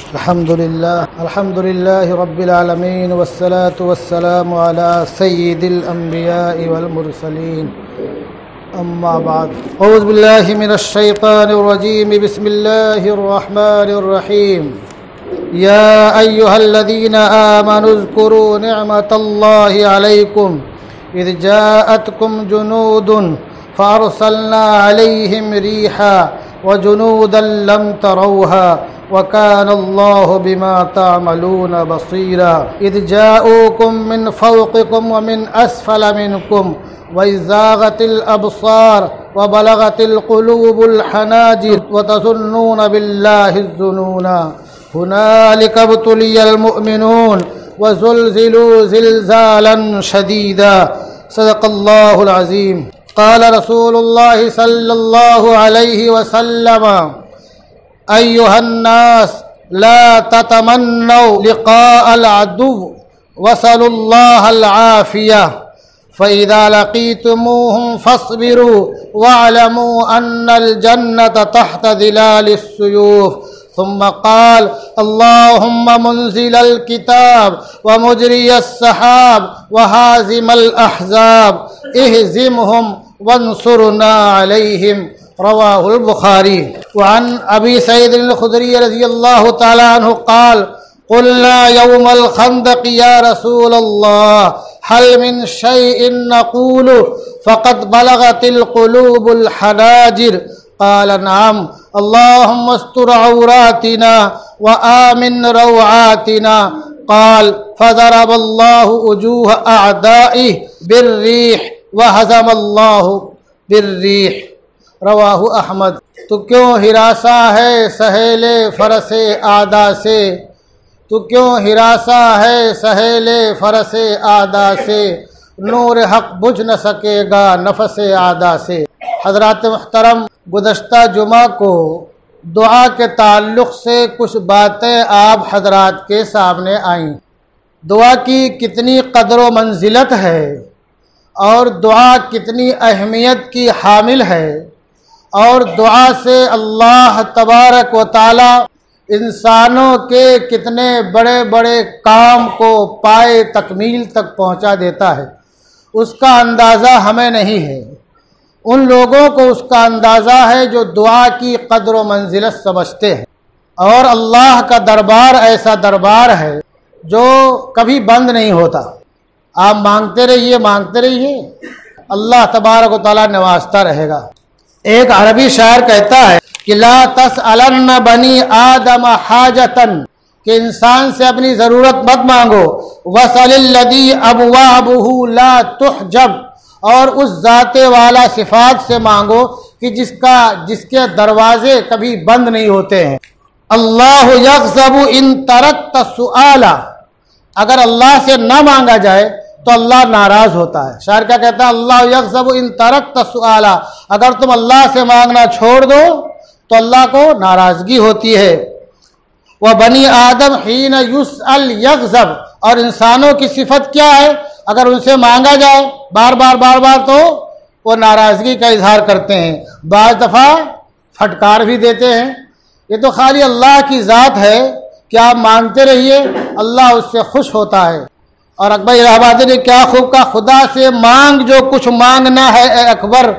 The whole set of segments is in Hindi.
अल्हम्दुलिल्लाह रब्बिल आलमीन वस्सलातु वस्सलामु अला सय्यिदिल अंबियाइ वल मुरसलीन अम्मा बाद औज़ु बिल्लाहि मिनश शैतानिर रजीम बिस्मिल्लाहिर रहमानिर रहीम या अय्युहल्लज़ीना आमनु ज़्कुरू निअमतल्लाहि अलैकुम इज़ जाअतकुम जुनूदुन फ़अरसलना अलैहिम रीहा व जुनूदन लम तरौहा वकान अल्लाहु बिमा तामलून बसीरा इद जाऊकुम मिन फौक़िकुम व मिन अस्फल मिनकुम व इज़ागतिल अबसार व बलगतिल क़ुलूबुल हनाजिर व तज़ुन्नून बिल्लाहि ज़ुनूना हुनालिका इब्तुलियल मुअमिनून व ज़ुलज़िलू ज़िलज़ालन शदीदा सदक़ल्लाहुल अज़ीम। क़ाल रसूलुल्लाहि सल्लल्लाहु अलैहि वसल्लम अय्युहन्नास ला ततमन्नौ लिक़ाअल अदुव्व वसलुल्लाहल आफ़िया फ़इज़ा लक़ीतुमूहुम फ़स्बिरू वअलमू अन्नल जन्नत तहत ज़िलालिस सुयूफ़ सुम्मा क़ाल अल्लाहुम्मा मुंज़िलल किताब व मुजरियस सहाब व हाज़िमल अहज़ाब इहज़िमहुम वंसुरना अलैहिम रवाहुल बुखारी। वअन अबी सईद अल-खुदरी रज़ियल्लाहु तआला अन्हु क़ाल क़ुलना यौमल खंदक़ या रसूलल्लाह हल मिन शैइन नक़ूलु फ़क़द बलगतिल क़ुलूबुल हनाजिर क़ाल नअम अल्लाहुम्मा अस्tur औरातिना व आमिन रौआतिना क़ाल फ़ज़रबल्लाहु वजूह अअदाइहि बिर्रीह व हज़मल्लाहु बिर्रीह रवाहु अहमद। तू क्यों हिरासा है सहेले फरसे आदा से, तू क्यों हिरासा है सहेले फरसे आदा से, नूर हक बुझ न सकेगा नफसे आदा से। हज़रात मुहतरम, गुज़श्ता जुमा को दुआ के ताल्लुक़ से कुछ बातें आप हज़रात के सामने आईं। दुआ की कितनी क़द्र व मंजिलत है और दुआ कितनी अहमियत की हामिल है और दुआ से अल्लाह तबारक व ताला इंसानों के कितने बड़े बड़े काम को पाए तकमील तक पहुंचा देता है, उसका अंदाज़ा हमें नहीं है। उन लोगों को उसका अंदाज़ा है जो दुआ की क़द्र व मंजिलत समझते हैं। और अल्लाह का दरबार ऐसा दरबार है जो कभी बंद नहीं होता। आप मांगते रहिए अल्लाह तबारक व तआला नवाजता रहेगा। एक अरबी शायर कहता है कि ला तसअलन्न बनी आदम हाजतन, कि इंसान से अपनी ज़रूरत मत मांगो। वसलिल्लज़ी अबवाबुहु ला तुहजब, और उस ज़ाते वाला सिफ़ात से मांगो कि जिसके दरवाजे कभी बंद नहीं होते हैं। अल्लाह यग़ज़बु इन तरक्त सुआला, अगर अल्लाह से न मांगा जाए तो अल्लाह नाराज़ होता है। शायर क्या कहता है, अल्लाह यग़ज़बु इन तरक्त सुआला, अगर तुम अल्लाह से मांगना छोड़ दो तो अल्लाह को नाराज़गी होती है। वह बनी आदम हीन युसअल यग़ज़ब, और इंसानों की सिफत क्या है, अगर उनसे मांगा जाए बार बार तो वो नाराज़गी का इजहार करते हैं, बाज़ दफ़ा फटकार भी देते हैं। ये तो खाली अल्लाह की ज़ात है कि आप मांगते रहिए, अल्लाह उससे खुश होता है। और अकबर इलाहाबादी ने क्या खूब कहा, खुदा से मांग जो कुछ मांगना है ए अकबर,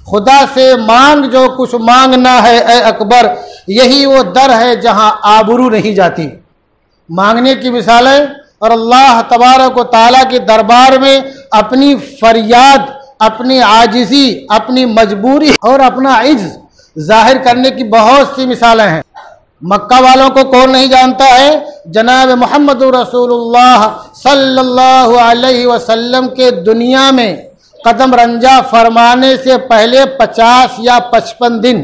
खुदा से मांग जो कुछ मांगना है ए अकबर, यही वो दर है जहां आबरू नहीं जाती। मांगने की मिसालें, और अल्लाह तबारक व तआला के दरबार में अपनी फरियाद, अपनी आजिज़ी, अपनी मजबूरी और अपना इज्ज़ जाहिर करने की बहुत सी मिसालें हैं। मक्का वालों को कौन नहीं जानता है, जनाब मोहम्मद रसूलुल्लाह सल्लल्लाहु अलैहि वसल्लम के दुनिया में कदम रंजा फरमाने से पहले 50 या 55 दिन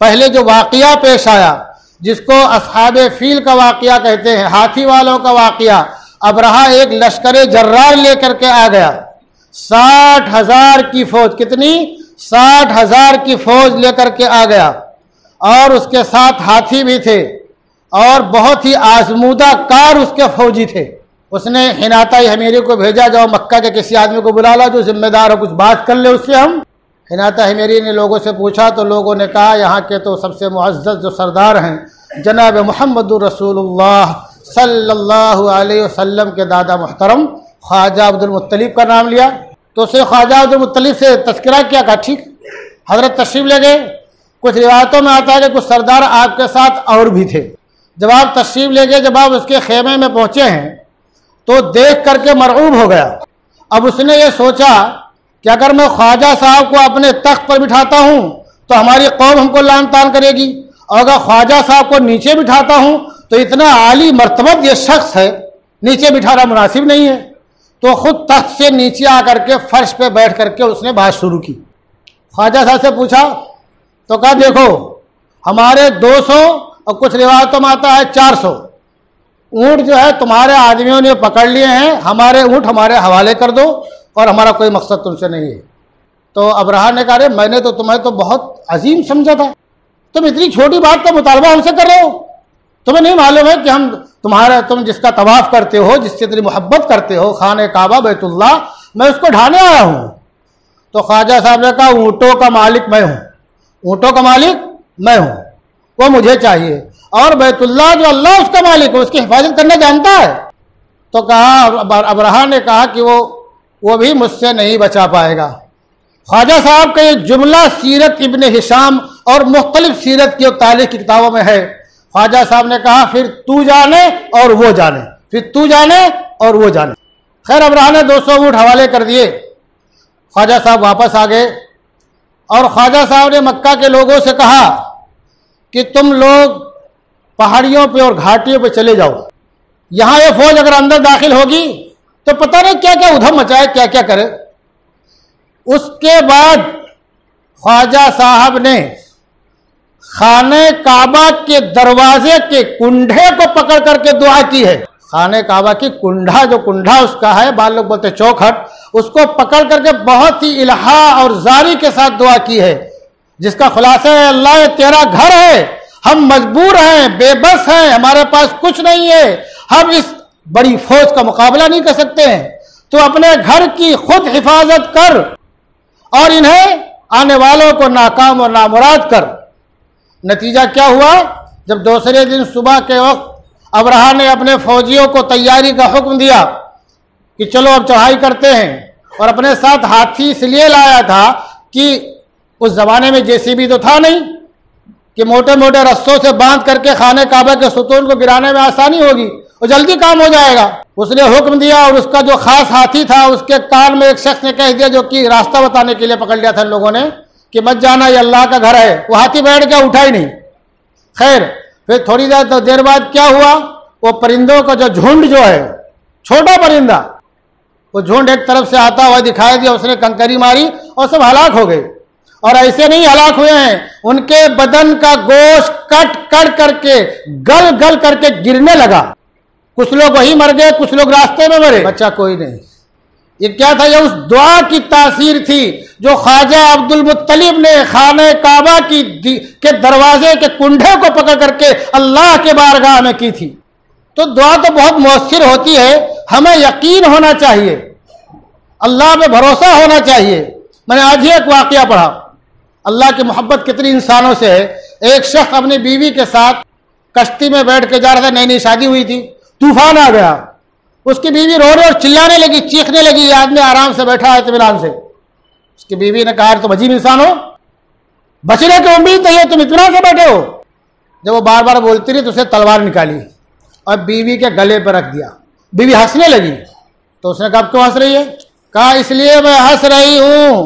पहले जो वाक़या पेश आया, जिसको अस्हाबे फील का वाक़या कहते हैं, हाथी वालों का वाक़या। अबरहा एक लश्कर जर्रार लेकर के आ गया, 60,000 की फौज, कितनी 60,000 की फौज लेकर के आ गया, और उसके साथ हाथी भी थे और बहुत ही आजमूदा कार उसके फौजी थे। उसने हिनाता हमीरी को भेजा, जाओ मक्का के किसी आदमी को बुला ला जो जिम्मेदार हो, कुछ बात कर ले उससे हम। हिनाता हमीरी ने लोगों से पूछा तो लोगों ने कहा यहाँ के तो सबसे मुअज़्ज़ज़ जो सरदार हैं जनाब मुहम्मदुर रसूलुल्लाह सल्लल्लाहु अलैहि वसल्लम के दादा मुहतरम ख्वाजा अब्दुल मुत्तलिब का नाम लिया। तो उसे ख्वाजा अब्दुल मुत्तलिब से तस्करा किया, कहा ठीक। हजरत तशरीफ ले गए। कुछ रिवायतों में आता है कि कुछ सरदार आपके साथ और भी थे। जब आप तशरीफ ले गए, जब आप उसके खेमे में पहुंचे हैं तो देख करके मरऊब हो गया। अब उसने ये सोचा कि अगर मैं ख्वाजा साहब को अपने तख्त पर बिठाता हूं तो हमारी कौम हमको लान तान करेगी, और अगर ख्वाजा साहब को नीचे बिठाता हूं तो इतना आली मर्तबत ये शख्स है, नीचे बिठाना मुनासिब नहीं है। तो खुद तख्त से नीचे आकर के फर्श पे बैठ करके उसने बात शुरू की। ख्वाजा साहब से पूछा तो कहा देखो हमारे 200 और कुछ रिवायतों में आता है 400 ऊँट जो है तुम्हारे आदमियों ने पकड़ लिए हैं, हमारे ऊँट हमारे हवाले कर दो और हमारा कोई मकसद तुमसे नहीं है। तो अबरहा ने कहा मैंने तो तुम्हें तो बहुत अजीम समझा था, तुम इतनी छोटी बात का मुतालबा हमसे कर रहे हो, तुम्हें नहीं मालूम है कि तुम जिसका तवाफ करते हो, जिससे इतनी मोहब्बत करते हो, खाने काबा बैतुल्लाह, मैं उसको ढाने आया हूँ। तो ख्वाजा साहब ने कहा ऊँटों का मालिक मैं हूँ, ऊँटों का मालिक मैं हूँ, वो मुझे चाहिए, और बैतुल्लाह जो अल्लाह उसका मालिक है उसकी हिफाजत करना जानता है। तो कहा अबरहा ने कहा कि वो भी मुझसे नहीं बचा पाएगा। ख्वाजा साहब का ये जुमला सीरत इब्न हिशाम और मुख्तलिफ सीरत की और तारीख की किताबों में है। ख्वाजा साहब ने कहा फिर तू जाने और वो जाने, फिर तू जाने और वो जाने। खैर अबरहा ने 200 ऊँट हवाले कर दिए। ख्वाजा साहब वापस आ गए और ख्वाजा साहब ने मक्का के लोगों से कहा कि तुम लोग पहाड़ियों पे और घाटियों पे चले जाओ, यहाँ ये फौज अगर अंदर दाखिल होगी तो पता नहीं क्या क्या उधम मचाए, क्या क्या करे। उसके बाद ख्वाजा साहब ने खाने काबा के दरवाजे के कुंडे को पकड़ करके दुआ की है। खाने काबा की कुंडा उसका है, बाल लोग बोलते चौखट, उसको पकड़ करके बहुत ही इल्हा और जारी के साथ दुआ की है, जिसका खुलासा है अल्लाह ये तेरा घर है, हम मजबूर हैं, बेबस हैं, हमारे पास कुछ नहीं है, हम इस बड़ी फौज का मुकाबला नहीं कर सकते हैं, तो अपने घर की खुद हिफाजत कर और इन्हें आने वालों को नाकाम और नामुराद कर। नतीजा क्या हुआ, जब दूसरे दिन सुबह के वक्त अबरहा ने अपने फौजियों को तैयारी का हुक्म दिया कि चलो अब चढ़ाई करते हैं, और अपने साथ हाथी इसलिए लाया था कि उस जमाने में जेसीबी तो था नहीं कि मोटे मोटे रस्सों से बांध करके खाने काबा के सुतून को गिराने में आसानी होगी और जल्दी काम हो जाएगा। उसने हुक्म दिया और उसका जो खास हाथी था उसके कान में एक शख्स ने कह दिया, जो कि रास्ता बताने के लिए पकड़ लिया था लोगों ने, कि मत जाना ये अल्लाह का घर है। वो हाथी बैठ गया, उठा ही नहीं। खैर फिर थोड़ी देर बाद क्या हुआ, वो परिंदों का जो झुंड जो है, छोटा परिंदा, वो झुंड एक तरफ से आता हुआ दिखाई दिया, उसने कंकरी मारी और सब हलाक हो गए। और ऐसे नहीं हलाक हुए हैं, उनके बदन का गोश्त कट कट करके गल गल करके गिरने लगा। कुछ लोग वही मर गए, कुछ लोग रास्ते में मरे, बच्चा कोई नहीं। ये क्या था, ये उस दुआ की तासीर थी जो ख्वाजा अब्दुल मुत्तलिब ने खाने काबा के दरवाजे के कुंडे को पकड़ करके अल्लाह के बारगाह में की थी। तो दुआ तो बहुत मौसर होती है, हमें यकीन होना चाहिए, अल्लाह पे भरोसा होना चाहिए। मैंने आज ही एक वाकया पढ़ा, अल्लाह की मोहब्बत कितनी इंसानों से है। एक शख्स अपनी बीवी के साथ कश्ती में बैठ के जा रहा था, नई नई शादी हुई थी, तूफान आ गया, उसकी बीवी रो रही और चिल्लाने लगी, चीखने लगी, ये आदमी आराम से बैठा है इत्मीनान से। उसकी बीवी ने कहा तुम अजीब इंसान हो, बचने की उम्मीद नहीं है, तुम इत्मीनान से बैठे हो। जब वो बार बार बोलती रही तो उसे तलवार निकाली और बीवी के गले पर रख दिया। बीवी हंसने लगी तो उसने कहा क्यों हंस रही है? कहा इसलिए मैं हंस रही हूं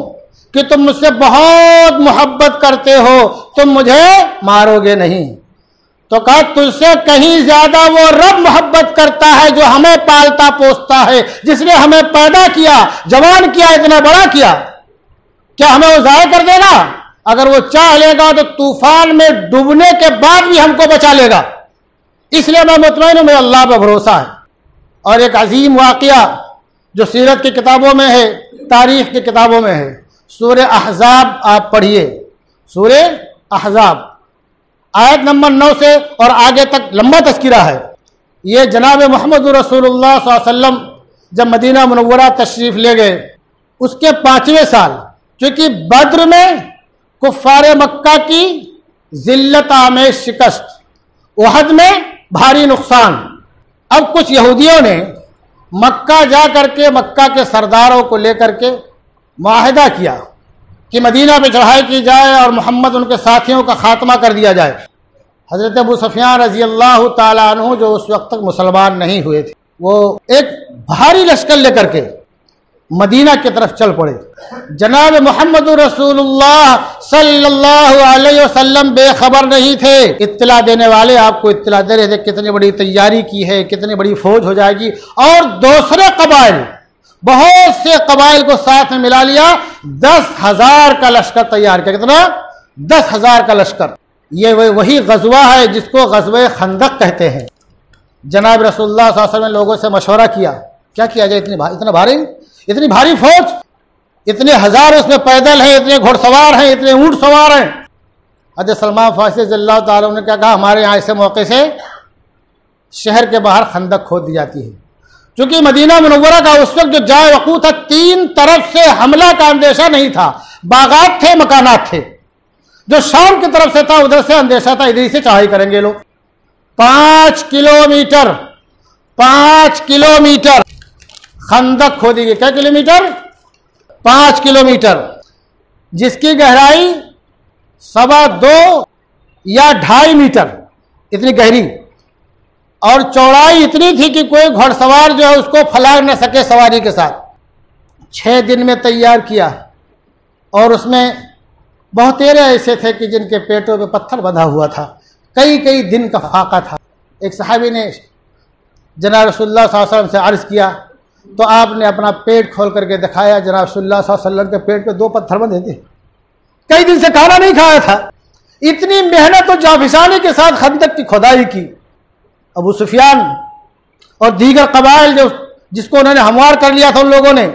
कि तुम मुझसे बहुत मोहब्बत करते हो, तुम मुझे मारोगे नहीं। तो कहा तुझसे कहीं ज्यादा वो रब मोहब्बत करता है जो हमें पालता पोसता है, जिसने हमें पैदा किया, जवान किया, इतना बड़ा किया। क्या हमें वो जाया कर देगा? अगर वो चाह लेगा तो तूफान में डूबने के बाद भी हमको बचा लेगा। इसलिए मैं मुतमईन हूं, मेरा अल्लाह पर भरोसा है। और एक अजीम वाकया जो सीरत की किताबों में है, तारीख की किताबों में है, सूरे अहज़ाब आप पढ़िए, सूरे अहज़ाब आयत नंबर 9 से और आगे तक लंबा तस्कीरा है। ये जनाब मोहम्मद रसूलुल्लाह सल्लल्लाहु अलैहि वसल्लम जब मदीना मुनव्वरा तशरीफ ले गए, उसके 5वें साल, क्योंकि बद्र में कुफ्फारे मक्का की जिल्लत आमेज शिकस्त उहद में भारी नुकसान। अब कुछ यहूदियों ने मक्का जा करके मक्का के सरदारों को लेकर के मुआहदा किया कि मदीना पे चढ़ाई की जाए और मोहम्मद उनके साथियों का खात्मा कर दिया जाए। हज़रत अबू सुफियान रज़ी अल्लाह ताला अन्हु जो उस वक्त तक मुसलमान नहीं हुए थे, वो एक भारी लश्कर लेकर के मदीना की तरफ चल पड़े। जनाब मोहम्मद रसूलुल्लाह सल्लल्लाहु अलैहि वसल्लम बेखबर नहीं थे। इत्तला देने वाले आपको इत्तला दे रहे थे कितनी बड़ी तैयारी की है, कितनी बड़ी फौज हो जाएगी, और दूसरे कबाइल, बहुत से कबाइल को साथ में मिला लिया, 10,000 का लश्कर तैयार किया। कितना? 10,000 का लश्कर। ये वही गजवा है जिसको गजवे खंदक कहते हैं। जनाब रसूलुल्लाह सल्लल्लाहु अलैहि वसल्लम ने लोगों से मशवरा किया, क्या किया जाए, इतनी भारी फौज, इतने हजार उसमें पैदल हैं, इतने घुड़सवार हैं, इतने ऊंट सवार हैं। हज़रत सलमान फारसी रज़ियल्लाहु ताला ने क्या कहा, हमारे यहाँ ऐसे मौके से शहर के बाहर खंदक खोद दी जाती है। क्योंकि मदीना मुनव्वरा का उस वक्त जो जाए वकूफ था, 3 तरफ से हमला का अंदेशा नहीं था, बागात थे, मकानात थे। जो शाम की तरफ से था उधर से अंदेशा था, इधर से चढ़ाई करेंगे लोग। 5 किलोमीटर खंदक खोदी गई। क्या किलोमीटर? 5 किलोमीटर, जिसकी गहराई 2.25 या 2.5 मीटर इतनी गहरी, और चौड़ाई इतनी थी कि कोई घुड़सवार जो है उसको फलांग न सके सवारी के साथ। 6 दिन में तैयार किया, और उसमें बहुतेरे ऐसे थे कि जिनके पेटों पे पत्थर बंधा हुआ था, कई दिन का फाका था। एक सहाबी ने जनाब रसूलुल्लाह सल्लल्लाहु अलैहि वसल्लम से अर्ज़ किया, तो आपने अपना पेट खोल करके दिखाया। जनाब रसूलुल्लाह सल्लल्लाहु अलैहि वसल्लम के पेट पे 2 पत्थर बंधे थे, कई दिन से खाना नहीं खाया था। इतनी मेहनत और जाफिसानी के साथ खंदक की खुदाई की। अबू सुफियान और दीगर कबाइल जिसको उन्होंने हमवार कर लिया था, उन लोगों ने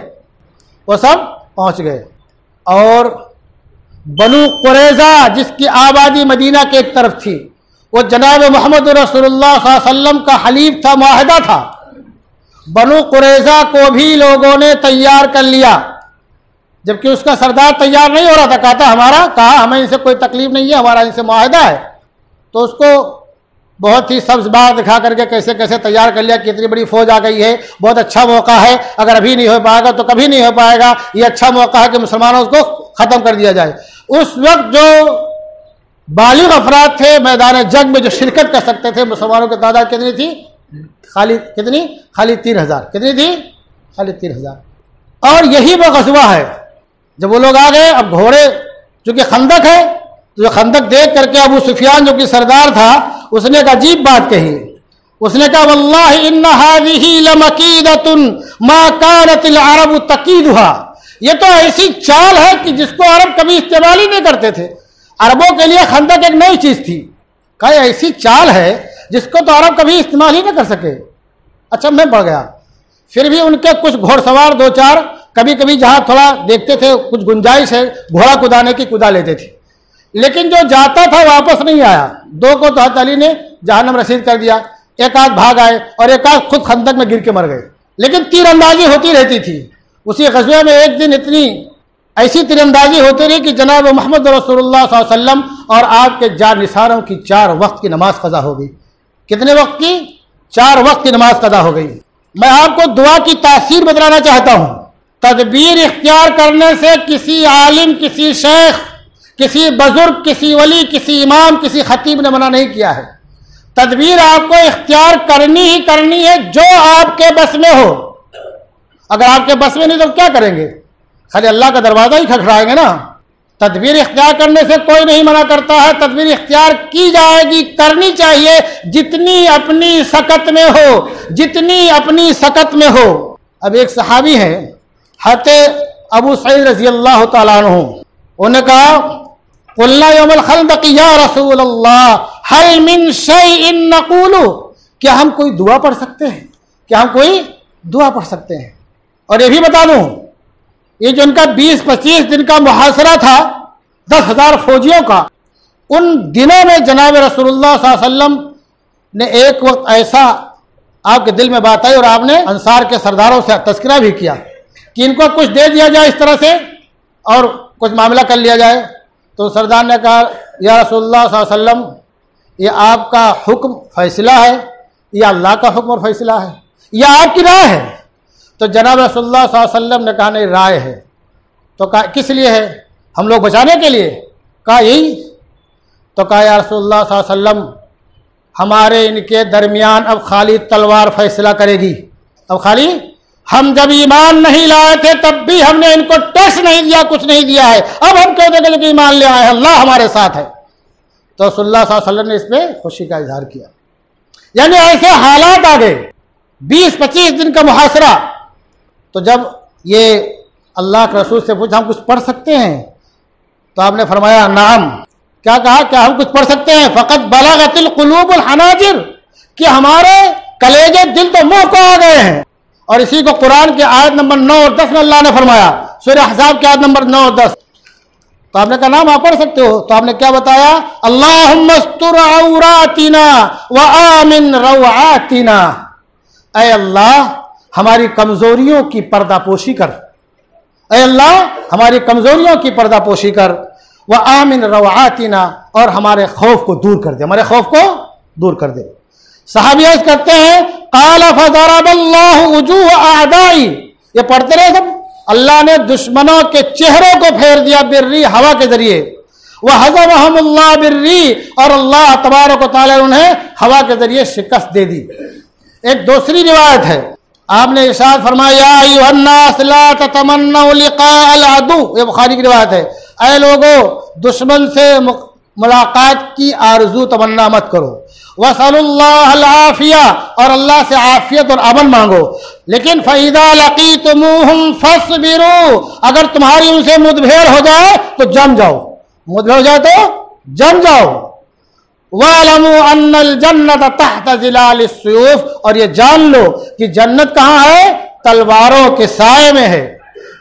वो सब पहुंच गए। और बनु कुरैज़ा जिसकी आबादी मदीना के एक तरफ थी, वो जनाब मोहम्मद रसूलुल्लाह सल्लल्लाहु अलैहि वसल्लम का हलीफ था, मुआहदा था। बनु कुरैज़ा को भी लोगों ने तैयार कर लिया, जबकि उसका सरदार तैयार नहीं हो रहा था। कहा हमें इनसे कोई तकलीफ नहीं है, हमारा इनसे मुआहदा है। तो उसको बहुत ही सब्ज़ बाग दिखा करके कैसे कैसे तैयार कर लिया कि इतनी बड़ी फौज आ गई है, बहुत अच्छा मौका है, अगर अभी नहीं हो पाएगा तो कभी नहीं हो पाएगा, ये अच्छा मौका है कि मुसलमानों को ख़त्म कर दिया जाए। उस वक्त जो बालिग अफराद थे मैदान जंग में जो शिरकत कर सकते थे, मुसलमानों की तादाद कितनी थी? खाली 3,000। कितनी थी? खाली 3,000। और यही वो गज़वा है। जब वो लोग आ गए, अब घोड़े, चूंकि खंदक है, तो जो खंदक देख करके अबू सुफियान जो कि सरदार था, उसने एक अजीब बात कही। उसने कहा, वल्लाहि इन्ना हाज़िही लमकीदतुन मा कानतिल अरबु तकीदुहा। ये तो ऐसी चाल है कि जिसको अरब कभी इस्तेमाल ही नहीं करते थे। अरबों के लिए खंदक एक नई चीज थी। कहा ऐसी चाल है जिसको तो अरब कभी इस्तेमाल ही नहीं कर सके। अच्छा, मैं बढ़ गया। फिर भी उनके कुछ घोड़सवार 2-4 कभी कभी जहां थोड़ा देखते थे कुछ गुंजाइश है घोड़ा कुदाने की, कुदा लेते थे, लेकिन जो जाता था वापस नहीं आया। 2 को तो हज़रत अली ने जहन्नम रसीद कर दिया, 1 आध भाग आए और 1 आध खुद खंदक में गिर के मर गए। लेकिन तीरंदाजी होती रहती थी। उसी गज़वे में एक दिन इतनी ऐसी तीरंदाजी होती रही कि जनाब मोहम्मद रसूलुल्लाह सल्लल्लाहु अलैहि वसल्लम और आपके जानिसारों की 4 वक्त की नमाज कज़ा हो गई। कितने वक्त की? 4 वक्त की नमाज कज़ा हो गई। मैं आपको दुआ की तासीर बतलाना चाहता हूँ। तदबीर इख्तियार करने से किसी आलिम, किसी शेख, किसी बुजुर्ग, किसी वली, किसी इमाम, किसी खतीब ने मना नहीं किया है। तदबीर आपको इख्तियार करनी ही करनी है जो आपके बस में हो। अगर आपके बस में नहीं तो क्या करेंगे? खाली अल्लाह का दरवाजा ही खटखटाएंगे ना। तदबीर इख्तियार करने से कोई नहीं मना करता है। तदबीर इख्तियार की जाएगी, करनी चाहिए, जितनी अपनी सकत में हो, जितनी अपनी सकत में हो। अब एक सहाबी है हज़रत अबू सईद रज़ी अल्लाह तआला अन्हु, उन्होंने कहा, कुल्ला यौमुल खंदक या रसूल अल्लाह हल मिन शैइन नक़ूलु, क्या हम कोई दुआ पढ़ सकते हैं? क्या हम कोई दुआ पढ़ सकते हैं? और ये भी बता दूं, ये जो उनका 20-25 दिन का मुहासरा था 10,000 फौजियों का, उन दिनों में जनाब रसूलुल्लाह सल्लल्लाहु अलैहि वसल्लम ने एक वक्त ऐसा आपके दिल में बात आई और आपने अंसार के सरदारों से तज़किरा भी किया कि इनको कुछ दे दिया जाए इस तरह से और कुछ मामला कर लिया जाए। तो सरदार ने कहा, या रसूलुल्लाह सल्लल्लाहु अलैहि वसल्लम, ये आपका हुक्म फैसला है या अल्लाह का हुक्म और फैसला है या आपकी राय है? तो जनाब रसूलुल्लाह सल्लल्लाहु अलैहि वसल्लम ने कहा नहीं, राय है। तो कहा किस लिए है? हम लोग बचाने के लिए? कहा यही। तो कहा या रसूलुल्लाह सल्लल्लाहु अलैहि वसल्लम, हमारे इनके दरमियान अब खाली तलवार फैसला करेगी। अब खाली हम जब ईमान नहीं लाए थे तब भी हमने इनको टेस्ट नहीं दिया, कुछ नहीं दिया है, अब हम क्यों देखें कि ईमान ले आए, अल्लाह हमारे साथ है। तो रसूलुल्लाह सल्लल्लाहु अलैहि वसल्लम ने इसमें खुशी का इजहार किया। यानी ऐसे हालात आ गए, 20-25 दिन का मुहासरा। तो जब ये अल्लाह के रसूल से पूछा हम कुछ पढ़ सकते हैं, तो आपने फरमाया नाम। क्या कहा? क्या हम कुछ पढ़ सकते हैं? फ़क़त बलगतिल क़ुलूबुल हनाजिर, कि हमारे कलेजे दिल तो मुंह को आ गए हैं। और इसी को कुरान की आयत नंबर 9 और 10 में अल्लाह ने फरमाया, सूरह अहज़ाब की आयत नंबर 9 और 10। तो आपने कहा नाम आप पढ़ सकते हो। तो आपने क्या बताया? अल्लाहुम्मा अस्तुर औरातिना व आमिन रवातिना, ऐ अल्लाह हमारी कमजोरियों की पर्दापोशी कर, ऐ अल्लाह हमारी कमजोरियों की पर्दापोशी कर, व आमिन रवातिना, और हमारे खौफ को दूर कर दे, हमारे खौफ को दूर कर दे। सहाबी अर्ज़ करते हैं क़ाल फ़ज़रबल्लाहु वुजूह आदाई, ये पढ़ते रहे सब, अल्लाह ने दुश्मनों के चेहरों को फेर दिया बिर्री, हवा के जरिए। वह हज़महुमुल्लाह बिर्री, और अल्लाह तबारक व तआला उन्हें हवा के जरिए शिकस्त दे दी। एक दूसरी रिवायत है, आपने इरशाद फरमाया या अय्युहन्नास ला ततमन्नौ लिक़ाअल अदु, ये बुखारी की रिवायत है, ऐ लोगो दुश्मन से मुलाकात की आरजू तमन्ना मत करो। वसलुल्लाहल आफिया, और अल्लाह से आफियत और अमन मांगो। लेकिन फ़इज़ा लक़ीतुमूहुम फ़स्बिरू, अगर तुम्हारी उनसे मुठभेड़ हो जाए तो जम जाओ, मुठभेड़ हो जाए तो जम जाओ। वअलमू अन्नल जन्नत तहत ज़िलालिस सुयूफ़, और ये जान लो कि जन्नत कहाँ है? तलवारों के साए में है।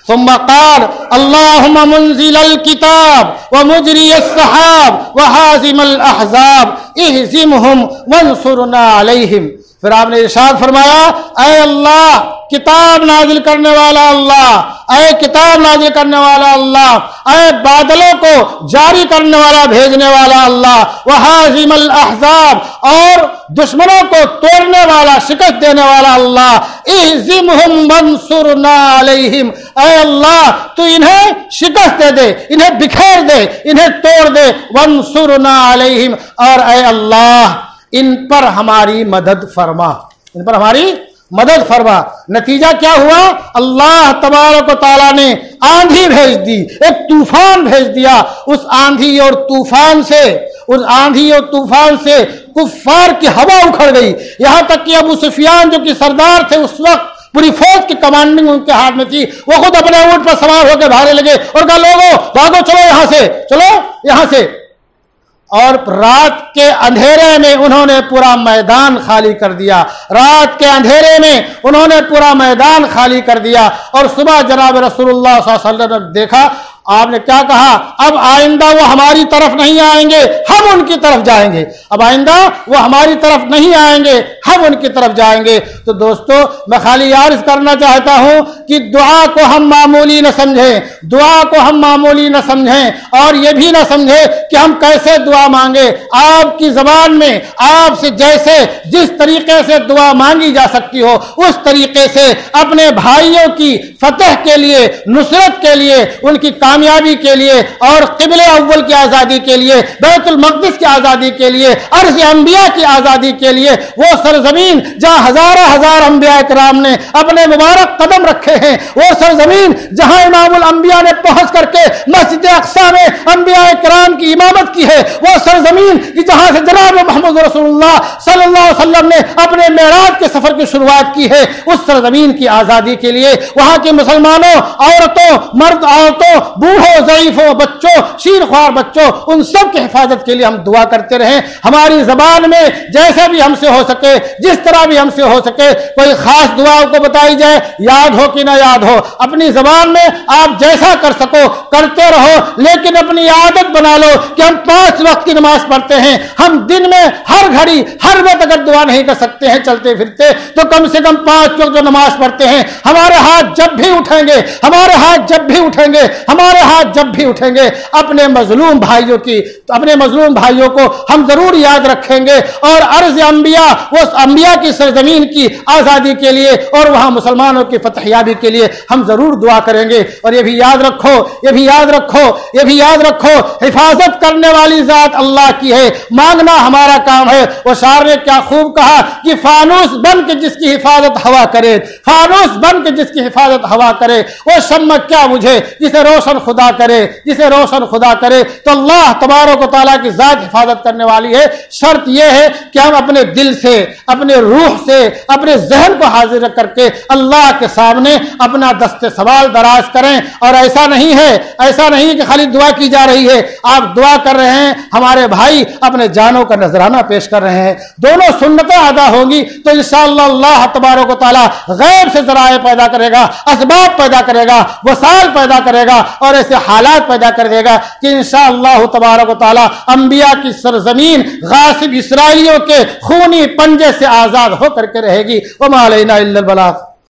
सुम्मा क़ाल अल्लाहुम्मा मुंज़िलल किताब व मुजरियस सहाब व हाज़िमल अहज़ाब इहज़िमहुम वंसुरना अलैहिम। फिर आपने इरशाद फरमाया ऐ अल्लाह किताब नाजिल करने वाला अल्लाह, ऐ किताब नाजिल करने वाला अल्लाह, ऐ बादलों को जारी करने वाला भेजने वाला अल्लाह, व हाज़िमल अहज़ाब, और दुश्मनों को तोड़ने वाला शिकस्त देने वाला अल्लाह, इहज़िमहुम वंसुरना अलैहिम, ऐ अल्लाह तू इन्हें शिकस्त दे दे, इन्हें बिखेर दे, इन्हें तोड़ दे। वंसुरना अलैहिम, और ऐ अल्लाह इन पर हमारी मदद फरमा, इन पर हमारी मदद फरमा। नतीजा क्या हुआ? अल्लाह तबारक व तआला ने आंधी भेज दी, एक तूफान भेज दिया। उस आंधी और तूफान से, उस आंधी और तूफान से कुफ्फार की हवा उखड़ गई। यहां तक कि अबू सुफियान जो कि सरदार थे उस वक्त, पूरी फौज की कमांडिंग उनके हाथ में थी, वो खुद अपने ऊंट पर सवार होकर भागने लगे और कहा लोगों भागो, चलो यहां से, चलो यहां से। और रात के अंधेरे में उन्होंने पूरा मैदान खाली कर दिया, रात के अंधेरे में उन्होंने पूरा मैदान खाली कर दिया। और सुबह जनाब रसूलुल्लाह सल्लल्लाहु अलैहि वसल्लम ने देखा, आपने क्या कहा? अब आइंदा वो हमारी तरफ नहीं आएंगे, हम उनकी तरफ जाएंगे। अब आइंदा वो हमारी तरफ नहीं आएंगे, हम उनकी तरफ जाएंगे। तो दोस्तों मैं खाली अर्ज करना चाहता हूं कि दुआ को हम मामूली न समझें, दुआ को हम मामूली न समझें, और ये भी न समझें कि हम कैसे दुआ मांगे। आपकी जबान में आपसे जैसे जिस तरीके से दुआ मांगी जा सकती हो उस तरीके से अपने भाइयों की फतह के लिए, नुसरत के लिए, उनकी कामयाबी के लिए, और क़िबले अव्वल की आज़ादी के लिए, बैतुल मक़दिस की आज़ादी के लिए, अर्ज़ अंबिया की आज़ादी के लिए, वो सरजमीन जहाँ हज़ारों हज़ार अंबिया इकराम ने अपने मुबारक कदम रखे हैं, वो सरजमीन जहाँ इमामुल अंबिया ने पहुँच करके मस्जिद अक़सा में अंबिया इकराम की इमामत की है, वो सरजमीन की जहाँ से जनाब मोहम्मद रसूलुल्लाह सल्लल्लाहु अलैहि वसल्लम ने अपने मेराज के सफ़र की शुरुआत की है, उस सरजमीन की आज़ादी के लिए वहाँ के मुसलमानों, औरतों, मर्द औरतों, बूढ़ों, ज़ईफ़ों, बच्चों, शीरख्वार बच्चों, उन सब की हिफाजत के लिए हम दुआ करते रहें। हमारी ज़बान में जैसा भी हमसे हो सके, जिस तरह भी हमसे हो सके, कोई ख़ास दुआ को बताई जाए, याद हो कि ना याद हो, अपनी ज़बान में आप जैसा कर सको करते रहो, लेकिन अपनी आदत बना लो कि हम 5 वक्त की नमाज पढ़ते हैं। हम दिन में हर घड़ी हर वक्त अगर दुआ नहीं कर सकते हैं चलते फिरते, तो कम से कम 5 वक्त जो नमाज पढ़ते हैं, हमारे हाथ जब भी उठेंगे, हमारे हाथ जब भी उठेंगे, हमारे हमारे हाथ जब भी उठेंगे अपने मजलूम भाइयों की, तो अपने मजलूम भाइयों को हम जरूर याद रखेंगे और अर्ज अंबिया, वो अंबिया की सरजमीन की आजादी के लिए और वहां मुसलमानों की फतहयाबी के लिए हम जरूर दुआ करेंगे। और ये भी याद रखो, ये भी याद रखो, ये भी याद रखो, हिफाजत करने वाली जात अल्लाह की है, मांगना हमारा काम है। वो शायर ने क्या खूब कहा कि फानूस बन के जिसकी हिफाजत हवा करे, फानूस बन के जिसकी हिफाजत हवा करे, वो शम्म क्या बुझे जिसे रोशन खुदा करे, जिसे रोशन खुदा करे। तो अल्लाह तबारक व तआला की जात हिफाजत करने वाली है। शर्त यह है कि हम अपने दिल से, अपने रूह से, अपने जहन को हाजिर करके अल्लाह के सामने अपना दस्ते सवाल दराज करें। और ऐसा नहीं है, ऐसा नहीं कि खाली दुआ की जा रही है, आप दुआ कर रहे हैं, हमारे भाई अपने जानों का नजराना पेश कर रहे हैं, दोनों सुन्नतें अदा होंगी तो इंशाअल्लाह अल्लाह तबारक व तआला गैर से ज़राए पैदा करेगा, असबाब पैदा करेगा, वसाइल पैदा करेगा और ऐसे हालात पैदा कर देगा कि इंशाअल्लाह तबारक व तआला अंबिया की सरजमीन गासिब इसराइलियों के खूनी पंजे से आजाद होकर के रहेगी। वमा अलैना इल्लल बलाग।